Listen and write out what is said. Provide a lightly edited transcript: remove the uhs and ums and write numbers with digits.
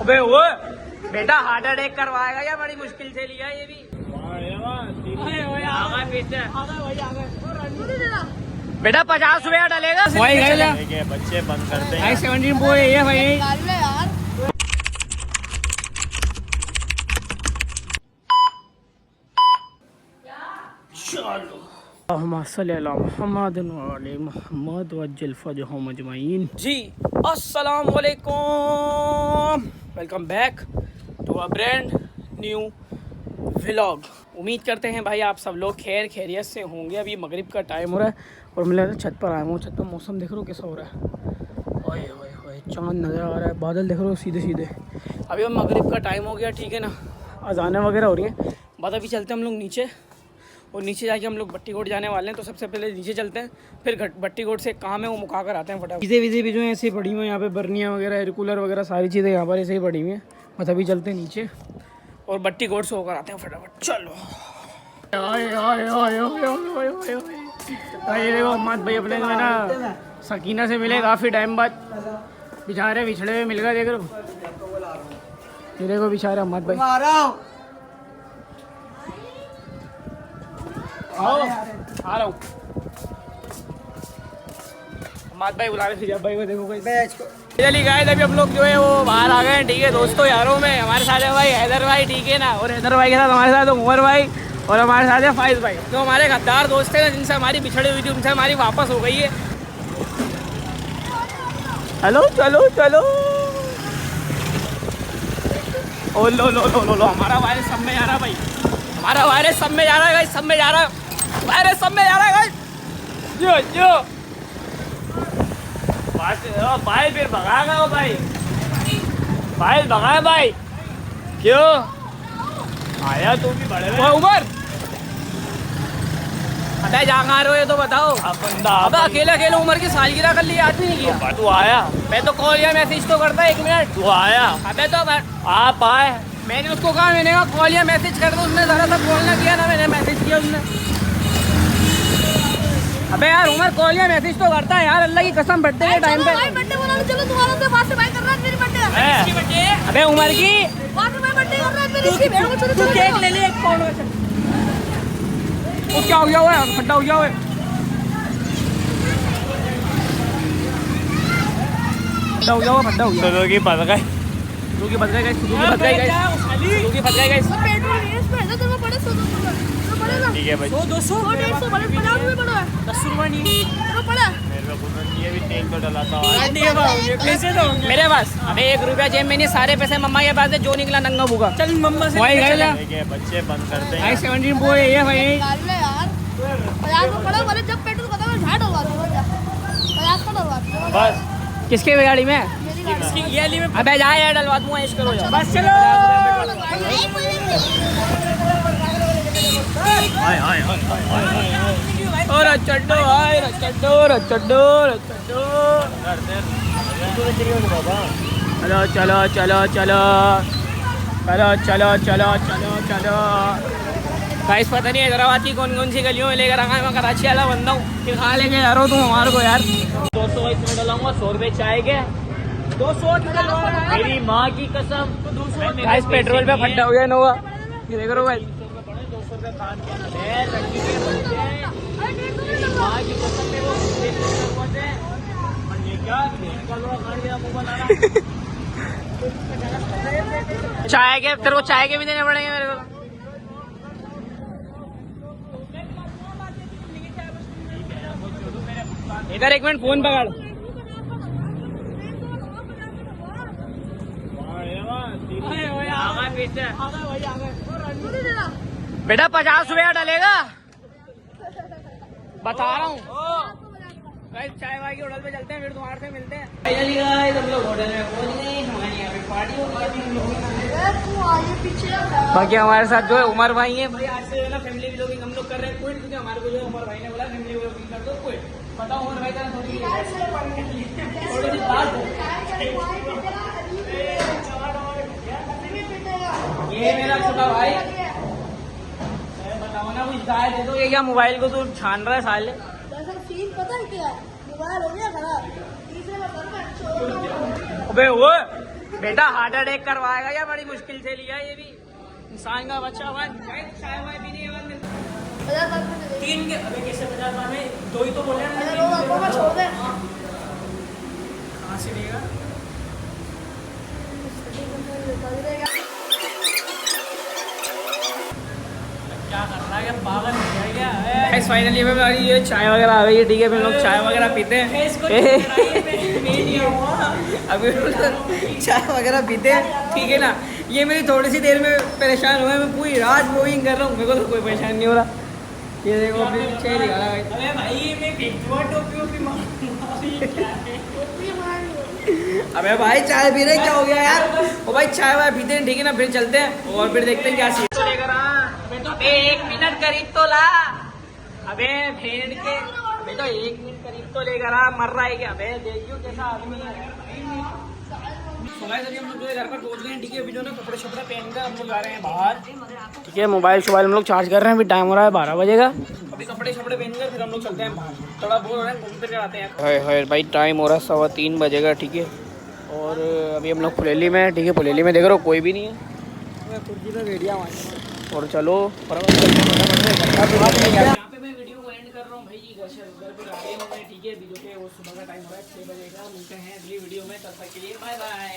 अबे वो बेटा हार्ट अटैक करवाएगा या बड़ी मुश्किल से लिया ये भी। बेटा 50 रुपया डलेगा वही बच्चे बंद करते हैं 17 वो ये भाई। जी अस्सलाम वालेकुम, welcome back to a brand new vlog. उम्मीद करते हैं भाई आप सब लोग खैर खैरियत से होंगे। अभी मगरिब का टाइम हो रहा है और मैं छत पर आया हूँ। छत पर मौसम देख रहे हो कैसा हो रहा है। ओए ओए ओए चाँद नज़र आ रहा है, बादल देख रहे हो सीधे सीधे। अभी हम मगरिब का टाइम हो गया, ठीक है ना, अज़ानें वगैरह हो रही है। बाद अभी चलते हैं हम लोग नीचे और नीचे जाके हम लोग भट्टी कोट जाने वाले हैं। तो सबसे पहले नीचे चलते हैं, फिर भट्टी कोट से काम है वो मुका कर आते हैं फटाफट। चीज़ें वीज़ें भी जो है ऐसे ही पड़ी हुई हैं यहाँ पे, बर्नियाँ वगैरह, एयर कूलर वगैरह सारी चीज़ें यहाँ पर ऐसे ही पड़ी हुई हैं। बस अभी चलते हैं नीचे और भट्टी कोट से होकर आते हैं फटाफट। चलो ये देखो अम्माद भाई अपने जो है ना सकीना से मिले काफ़ी टाइम बाद, बेचारे बिछड़े हुए मिल गए। देख रहे हो ये देखो बेचारे अम्माद भाई। आओ आ रहा हूँ। अम्माद भाई बुला रहे थे जब भाई को, देखो चलिए गाइस अभी हम लोग जो है वो बाहर आ गए हैं, ठीक है दोस्तों यारों में। हमारे साथ है भाई हैदर भाई, ठीक है ना, और हैदर भाई के साथ हमारे साथ उमर भाई और हमारे साथ है फाइज भाई, जो हमारे गद्दार दोस्त हैं जिनसे हमारी बिछड़ी हुई थी, उनसे हमारी वापस हो गई है। हेलो चलो चलो ओ लो लो लो लो लो, हमारा वायरस सब में जा रहा भाई, हमारा वायरस सब में जा रहा है भाई, सब में जा रहा है वायरस, सब में जा रहा है भाई। जो जो भाई फिर भगाएगा वो भाई, भाई भगाए भाई। क्यों आया तू भी बड़े में उमर? अबे जा कहाँ रहे हो ये तो बताओ। अब अकेले अकेले उमर की सालगिरह कर ली, याद नहीं किया तू आया। मैं तो कॉल या मैसेज तो करता 1 मिनट, तू आया। अबे तो आप आए, मैंने उसको कहा, मैंने कहा कॉल या मैसेज कर दो, उसने ज़रा सा कॉल ना किया ना मैंने मैसेज किया उसने। अबे यार उमर कॉल या मैसेज तो करता है यार, अल्लाह की कसम बर्थडे के टाइम पे। बर्थडे बोला चलो तुम्हारा से बात से बात कर रहा है, मेरी बर्थडे है। अबे उमर की बात में बर्थडे कर रहा है मेरी, इसकी भेड़ को चलो चलो केक ले ले 1 पाउंड का। वो क्या हो गया है, खड्डा हो गया है। खड्डा हो गया, खड्डा हो गया। सुनो की बच गए, सुनो की बच गए गाइस, सुनो की बच गए गाइस, सुनो की बच गए गाइस। पेट्रोल नहीं है इसमें, है तो बड़े 100 पड़ेगा, ठीक है भाई। 100 200 150 बड़े 50 रुपए पड़ा है, 10 रुपए नहीं तो पड़ा मेरे को। ये भी तेल तो डलाता है नहीं है भाई, ये पैसे दो मेरे पास। अबे 1 रुपया जेब में नहीं, सारे पैसे मम्मा के पास है, जो निकला नंगा भूखा। चल मम्मा से वही गए बच्चे बंद करते हैं 17 वो ये भाई यार 50 को पड़ा वाले, जब पेट्रोल खत्म हो झाड़ होगा 50 का डलवा बस। किसके गाड़ी में? इसकी ये वाली में। अबे जा यार डलवा दूंगा, ऐश करो बस चलो। हाय हाय और चड्डो हाय चड्डो चड्डो चड्डो। चलो चलो चलो चलो चलो चलो चलो चलो चलो गाइस, पता नहीं हैदराबाद की कौन कौन सी गलियों में लेकर रखा है। मैं कराची वाला बंदा हूँ कि कहाँ लेके जा रहा हो तुम हमारे को यार। 200 इसमें डलाऊंगा, 100 रुपये चाय के 200 मेरी माँ की कसम। गाइस पेट्रोल पे खड्डा हो गया नोवा, ये देख रहे हो भाई। 200 रुपये खान चाय के, तेरे को चाय के भी देने पड़ेंगे मेरे को। इधर 1 मिनट फोन पकड़। बेटा 50 रुपया डलेगा, बता रहा हूँ। चाय वाय की होटल पे चलते हैं, फिर तुम्हारे से मिलते हैं। हम लोग होटल में पहुंच गए, हमारे यहाँ पे पार्टी हो गई। बाकी हमारे साथ जो है उमर भाई है भाई। आज से ना फैमिली व्लॉगिंग हम लोग कर रहे हैं क्विट, क्योंकि हमारे को जो है उमर भाई ने बोला फैमिली व्लॉगिंग कर दो क्विट। बताओ उमर भाई का थोड़ी ये मेरा छोटा भाई, बताओ ना कुछ गाय दे दो। ये क्या मोबाइल को तू छान रहा है साले? पता है क्या मोबाइल हो गया खराब। अबे वो बेटा हार्ट अटैक करवाएगा या बड़ी मुश्किल से लिया ये भी इंसान का बच्चा हुआ चाय वाय भी नहीं तीन के अबे कैसे 50 में दो ही तो बोले कहाँ से लेगा क्या कर रहा है पागल हो गया फाइनली हमें ये चाय वगैरह आ गई है ठीक है फिर लोग चाय वगैरह पीते हैं अभी चाय वगैरह पीते हैं ठीक है ना। ये मेरी थोड़ी सी देर में परेशान हुआ है मैं पूरी रात वॉकिंग कर रहा हूँ मेरे को तो कोई परेशान नहीं हो रहा। ये देखो अपनी चाय निकाला अबे भाई चाय पी रहे क्या हो गया यार ओ भाई चाय वाय पीते हैं ठीक है ना फिर चलते हैं और फिर देखते हैं क्या सीन लेकर अबे 1 मिनट करीब तो ला अबे भेड़ के अबे तो 1 मिनट करीब तो लेकर आ मर रहा है क्या अबे देखियो कैसा आदमी है। हम लोग घर पर पहुंच गए हैं ठीक है अभी जो ना कपड़े शपड़े पहन कर हम लोग जा रहे हैं बाहर ठीक है। मोबाइल शोबाइल हम लोग चार्ज कर रहे हैं अभी टाइम हो रहा है 12 बजे का। अभी कपड़े शपड़े पहन कर फिर हम लोग चलते हैं बाहर थोड़ा बोर हो रहे हैं घूम फिर आते हैं। हाय भाई टाइम हो रहा है 3:15 बजेगा ठीक है और अभी हम लोग फुलेली में ठीक है। फुलेली में देख रहे हो कोई भी नहीं है और चलो यहाँ पे मैं वीडियो को एंड कर रहा हूँ भाई घर पे आ गए हैं ठीक है। अभी जो कि वो सुबह का टाइम हो रहा है 6 बजे का। मिलते हैं अगली वीडियो में तब तक के लिए बाय बाय।